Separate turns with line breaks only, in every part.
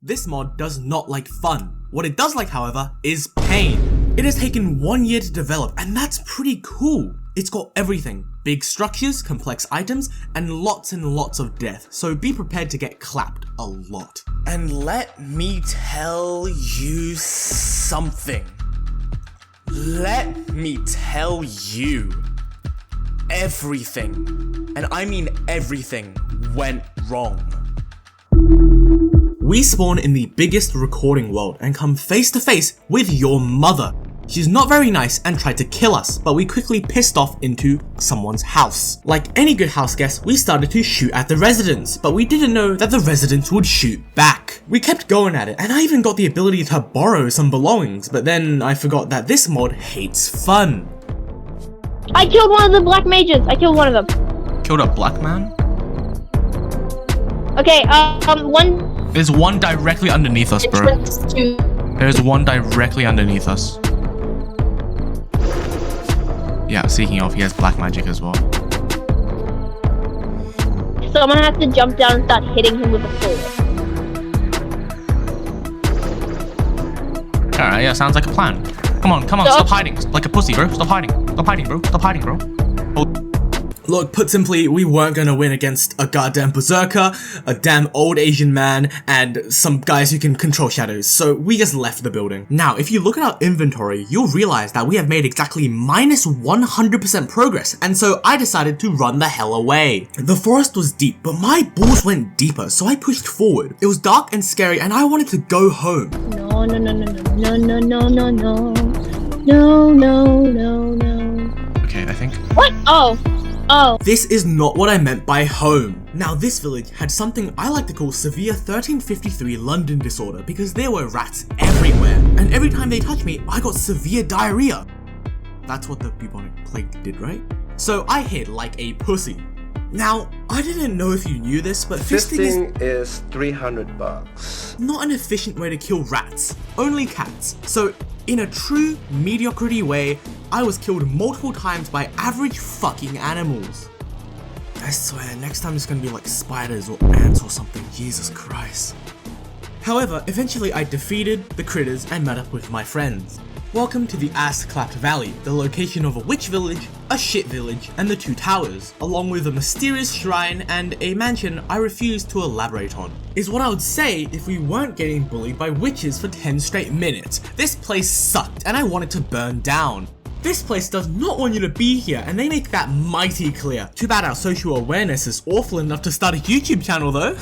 This mod does not like fun. What it does like, however, is pain. It has taken 1 year to develop, and that's pretty cool. It's got everything. Big structures, complex items, and lots of death, so be prepared to get clapped a lot. And let me tell you something. Let me tell you. Everything, and I mean everything, went wrong. We spawn in the biggest recording world and come face to face with your mother. She's not very nice and tried to kill us, but we quickly pissed off into someone's house. Like any good house guest, we started to shoot at the residents, but we didn't know that the residents would shoot back. We kept going at it, and I even got the ability to borrow some belongings, but then I forgot that this mod hates fun.
I killed one of the black mages. I killed one of them.
Killed a black man?
Okay, one.
There's one directly underneath us, bro. There's one directly underneath us. Yeah, speaking of, he has black magic as well.
Someone has to jump down and start hitting him with a sword.
Alright, yeah, sounds like a plan. Come on, stop hiding. Like a pussy, bro. Stop hiding, bro. Oh.
Look, put simply, we weren't gonna win against a goddamn berserker, a damn old Asian man, and some guys who can control shadows, so we just left the building. Now, if you look at our inventory, you'll realize that we have made exactly minus 100% progress, and so I decided to run the hell away. The forest was deep, but my balls went deeper, so I pushed forward. It was dark and scary, and I wanted to go home.
No.
Okay, I think.
What? Oh.
This is not what I meant by home. Now, this village had something I like to call severe 1353 London disorder because there were rats everywhere, and every time they touched me, I got severe diarrhea. That's what the bubonic plague did, right? So I hid like a pussy. Now, I didn't know if you knew this, but fisting
is $300.
Not an efficient way to kill rats, only cats. So, in a true mediocrity way, I was killed multiple times by average fucking animals. I swear, next time it's gonna be like spiders or ants or something, Jesus Christ. However, eventually I defeated the critters and met up with my friends. Welcome to the Ass-Clapped Valley, the location of a witch village, a shit village, and the 2 towers, along with a mysterious shrine and a mansion I refuse to elaborate on. Is what I would say if we weren't getting bullied by witches for 10 straight minutes. This place sucked and I wanted to burn down. This place does not want you to be here, and they make that mighty clear. Too bad our social awareness is awful enough to start a YouTube channel though.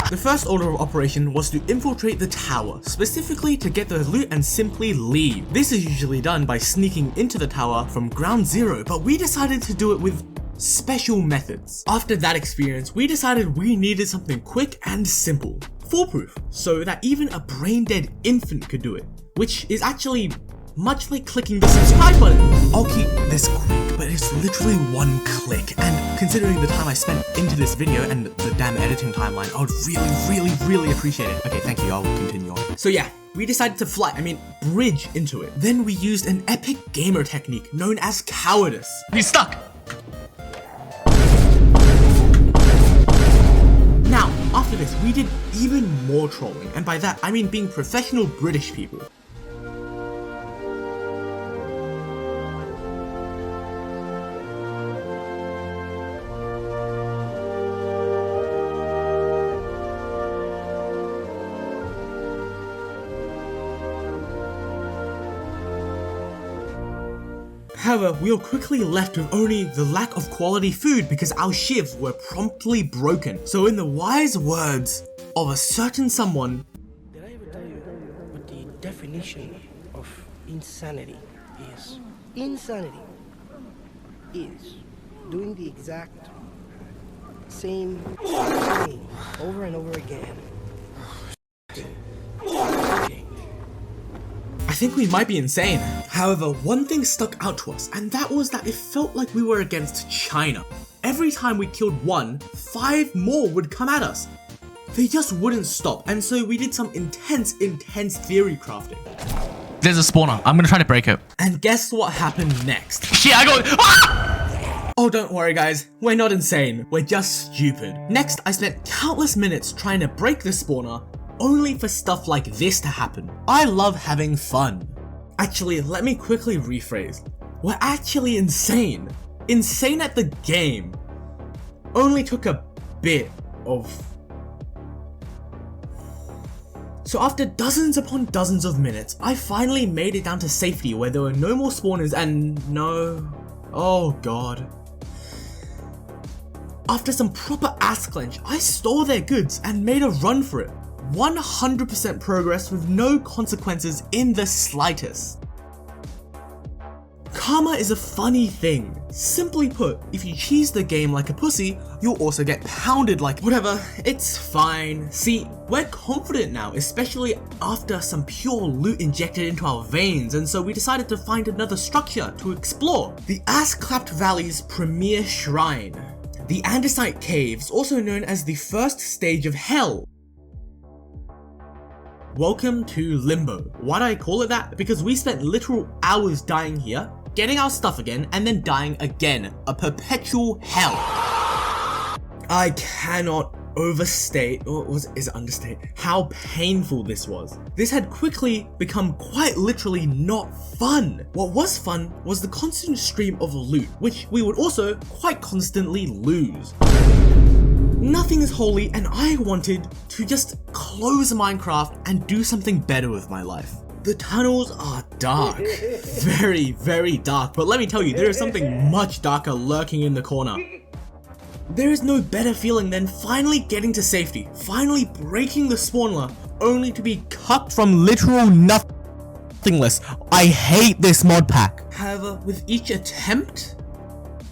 The first order of operation was to infiltrate the tower, specifically to get the loot and simply leave. This is usually done by sneaking into the tower from ground zero, but we decided to do it with special methods. After that experience, we decided we needed something quick and simple. Foolproof, so that even a brain-dead infant could do it. Which is actually much like clicking the subscribe button. I'll keep this quick, but it's literally 1 click, and considering the time I spent into this video and the damn editing timeline, I would really appreciate it. Okay, thank you, I'll continue on. So yeah, we decided to bridge into it. Then we used an epic gamer technique known as cowardice.
He's stuck!
Now, after this, we did even more trolling, and by that, I mean being professional British people. However, we were quickly left with only the lack of quality food because our shivs were promptly broken. So in the wise words of a certain someone,
did I ever tell you what the definition of insanity is? Insanity is doing the exact same thing over and over again.
I think we might be insane. However, one thing stuck out to us, and that was that it felt like we were against China. Every time we killed one, 5 more would come at us. They just wouldn't stop, and so we did some intense theory crafting.
There's a spawner. I'm gonna try to break it.
And guess what happened next?
Shit, I got. Ah!
Oh, don't worry guys, we're not insane, we're just stupid. Next, I spent countless minutes trying to break the spawner, only for stuff like this to happen. I love having fun. Actually, let me quickly rephrase. We're actually insane. Insane at the game. Only took a bit of... So after dozens upon dozens of minutes, I finally made it down to safety where there were no more spawners and no... Oh god. After some proper ass clench, I stole their goods and made a run for it. 100% progress with no consequences in the slightest. Karma is a funny thing. Simply put, if you cheese the game like a pussy, you'll also get pounded like whatever, it's fine. See, we're confident now, especially after some pure loot injected into our veins, and so we decided to find another structure to explore. The Ass-Clapped Valley's premier shrine. The Andesite Caves, also known as the first stage of hell. Welcome to Limbo. Why do I call it that? Because we spent literal hours dying here, getting our stuff again, and then dying again. A perpetual hell. I cannot overstate, or is it understate, how painful this was. This had quickly become quite literally not fun. What was fun was the constant stream of loot, which we would also quite constantly lose. Nothing is holy, and I wanted to just close Minecraft and do something better with my life. The tunnels are dark, very, very dark, but let me tell you, there is something much darker lurking in the corner. There is no better feeling than finally getting to safety, finally breaking the spawner, only to be cut from literal nothingness. I hate this mod pack. However, with each attempt,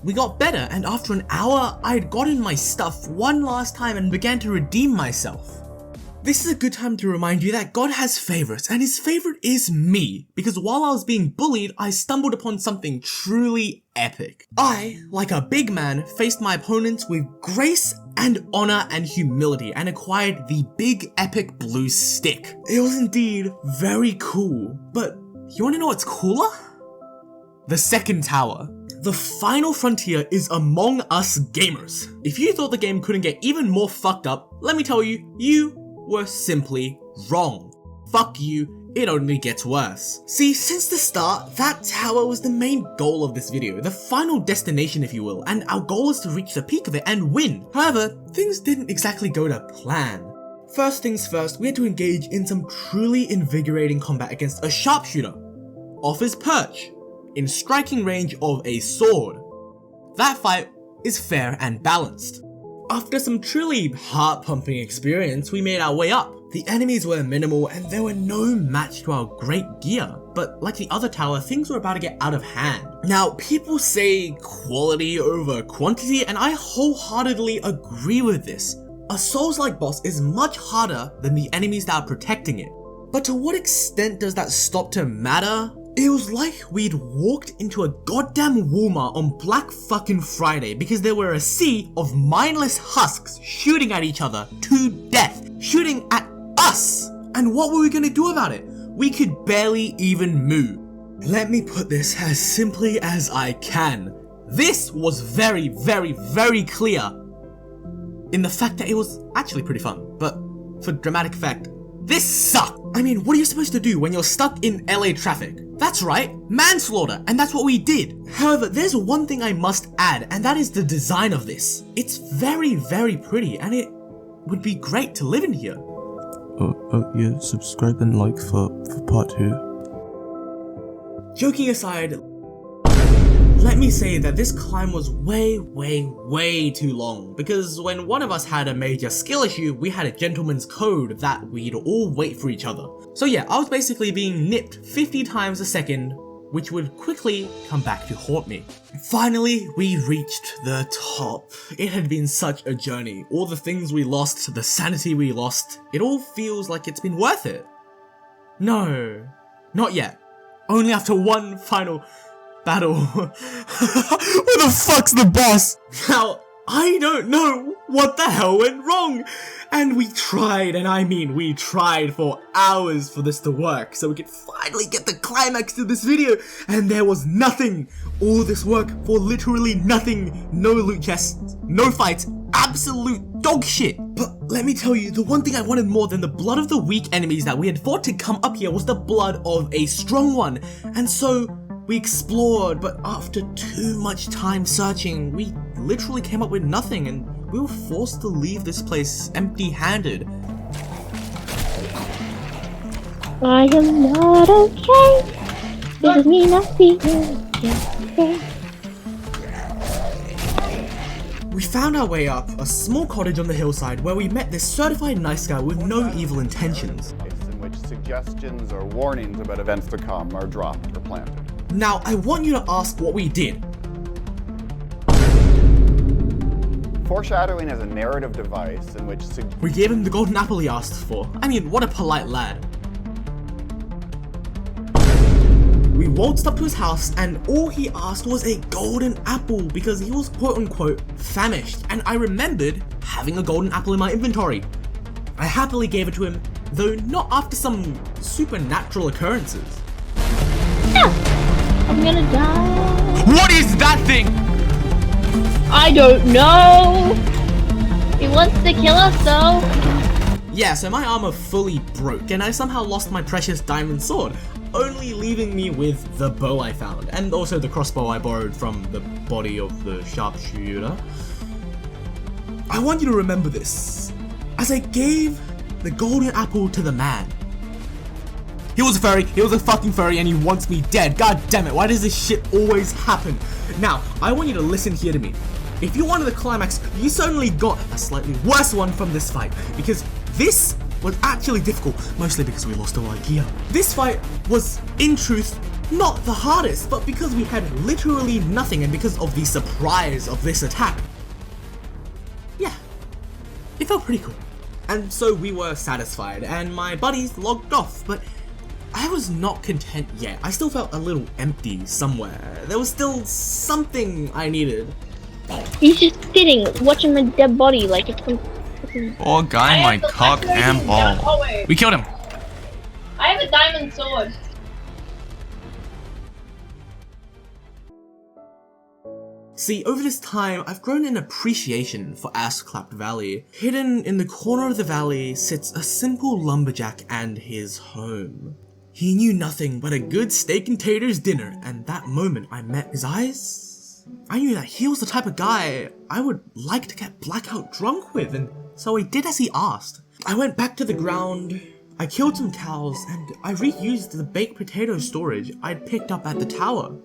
we got better, and after an hour, I had gotten my stuff one last time and began to redeem myself. This is a good time to remind you that God has favorites, and his favorite is me, because while I was being bullied, I stumbled upon something truly epic. I, like a big man, faced my opponents with grace and honor and humility, and acquired the big epic blue stick. It was indeed very cool, but you wanna know what's cooler? The second tower. The final frontier is Among Us gamers. If you thought the game couldn't get even more fucked up, let me tell you, you were simply wrong. Fuck you, it only gets worse. See, since the start, that tower was the main goal of this video, the final destination if you will, and our goal is to reach the peak of it and win. However, things didn't exactly go to plan. First things first, we had to engage in some truly invigorating combat against a sharpshooter, off his perch, in striking range of a sword. That fight is fair and balanced. After some truly heart-pumping experience, we made our way up. The enemies were minimal and they were no match to our great gear, but like the other tower, things were about to get out of hand. Now, people say quality over quantity, and I wholeheartedly agree with this. A Souls-like boss is much harder than the enemies that are protecting it. But to what extent does that stop to matter? It was like we'd walked into a goddamn Walmart on Black fucking Friday because there were a sea of mindless husks shooting at each other to death, shooting at us. And what were we gonna do about it? We could barely even move. Let me put this as simply as I can. This was very, very, very clear in the fact that it was actually pretty fun, but for dramatic effect, this sucked. I mean, what are you supposed to do when you're stuck in LA traffic? That's right, manslaughter, and that's what we did. However, there's one thing I must add, and that is the design of this. It's very, very pretty, and it would be great to live in here.
Yeah, subscribe and like for part 2.
Joking aside, let me say that this climb was way, way, way too long, because when one of us had a major skill issue, we had a gentleman's code that we'd all wait for each other. So yeah, I was basically being nipped 50 times a second, which would quickly come back to haunt me. Finally, we reached the top. It had been such a journey. All the things we lost, the sanity we lost, it all feels like it's been worth it. No, not yet. Only after one final battle. Where the fuck's the boss? Now, I don't know what the hell went wrong. And we tried, and I mean we tried for hours for this to work, so we could finally get the climax to this video, and there was nothing. All this work for literally nothing. No loot chests, no fights, absolute dog shit. But let me tell you, the one thing I wanted more than the blood of the weak enemies that we had fought to come up here was the blood of a strong one. And so we explored, but after too much time searching, we literally came up with nothing, and we were forced to leave this place empty-handed.
I am not okay. This is me not feeling okay.
We found our way up a small cottage on the hillside where we met this certified nice guy with no evil intentions.
In which suggestions or warnings about events to come are dropped or planted.
Now, I want you to ask what we did.
Foreshadowing is a narrative device in which
We gave him the golden apple he asked for. I mean, what a polite lad. We waltzed up to his house and all he asked was a golden apple because he was quote-unquote famished, and I remembered having a golden apple in my inventory. I happily gave it to him, though not after some supernatural occurrences.
I'm gonna die.
What is that thing?
I don't know. He wants to kill us though.
Yeah, so my armor fully broke and I somehow lost my precious diamond sword, only leaving me with the bow I found, and also the crossbow I borrowed from the body of the sharpshooter. I want you to remember this, as I gave the golden apple to the man. He was a furry, he was a fucking furry, and he wants me dead. God damn it, why does this shit always happen? Now, I want you to listen here to me. If you wanted the climax, you certainly got a slightly worse one from this fight, because this was actually difficult, mostly because we lost all our gear. This fight was, in truth, not the hardest, but because we had literally nothing and because of the surprise of this attack. Yeah, it felt pretty cool. And so we were satisfied, and my buddies logged off, but I was not content yet. I still felt a little empty somewhere. There was still something I needed.
He's just sitting, watching the dead body like it's some.
Poor guy, my cock and ball. We killed him.
I have a diamond sword.
See, over this time, I've grown an appreciation for Ass-Clapped Valley. Hidden in the corner of the valley sits a simple lumberjack and his home. He knew nothing but a good steak and taters dinner, and that moment I met his eyes, I knew that he was the type of guy I would like to get blackout drunk with, and so I did as he asked. I went back to the ground, I killed some cows, and I reused the baked potato storage I'd picked up at the tower.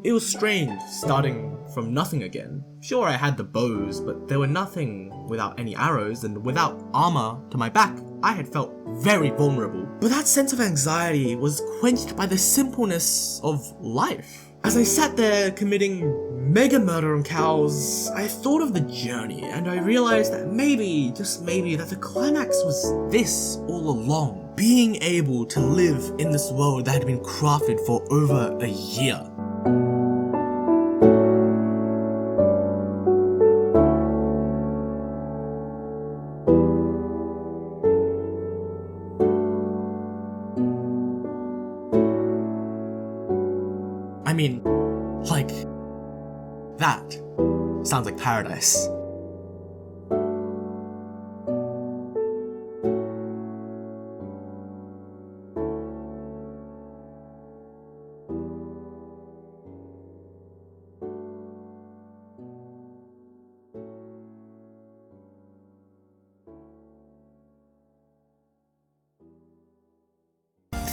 It was strange, starting from nothing again. Sure, I had the bows, but there were nothing without any arrows, and without armor to my back, I had felt very vulnerable. But that sense of anxiety was quenched by the simpleness of life. As I sat there committing mega murder on cows, I thought of the journey, and I realized that maybe, just maybe, that the climax was this all along. Being able to live in this world that had been crafted for over a year. I mean, like, that sounds like paradise.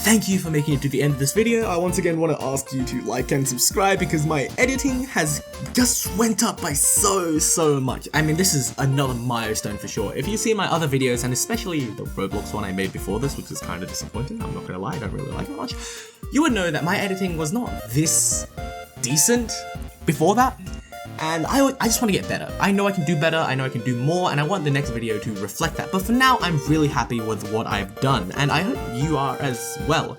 Thank you for making it to the end of this video. I once again want to ask you to like and subscribe because my editing has just went up by so much. I mean, this is another milestone for sure. If you see my other videos, and especially the Roblox one I made before this, which is kind of disappointing, I'm not gonna lie, I don't really like it much, you would know that my editing was not this decent before that. And I just want to get better. I know I can do better, I know I can do more, and I want the next video to reflect that. But for now, I'm really happy with what I've done, and I hope you are as well.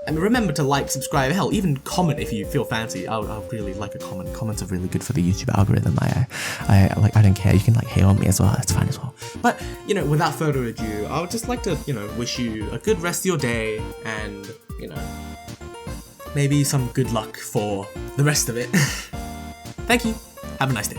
And remember to like, subscribe, hell, even comment if you feel fancy. I would really like a comment. Comments are really good for the YouTube algorithm. I don't care. You can like hate on me as well. That's fine as well. But you know, without further ado, I would just like to wish you a good rest of your day, and maybe some good luck for the rest of it. Thank you. Have a nice day.